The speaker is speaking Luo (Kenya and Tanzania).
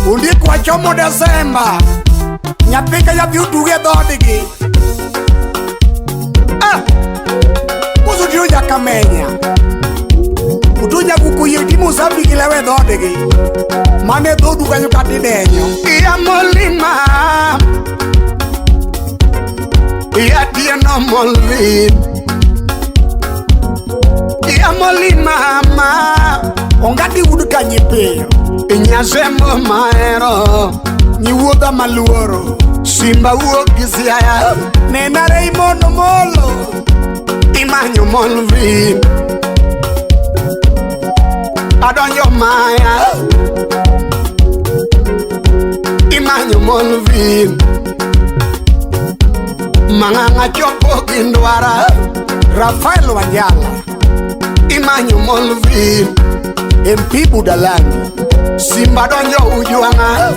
Undi kwa chomo Desemba nyapika ya biutuge dhodigi usudio ya kamenya utunya kukuyiti musabiki lewe dhodigi mane dhodu kanyo katidenyo iya molima iya Atieno Molvin iya molima ma ongati udu kanyipiyo inyasemo maero nyiwuodha maluoro simba wuok gi siaya nenare imono molo imanyo Molvin adonjo maya imanyo Molvin manganga chopo gindwara Rafael Wanjala imanyo Molvin MP Budalani simba donjo ujuanga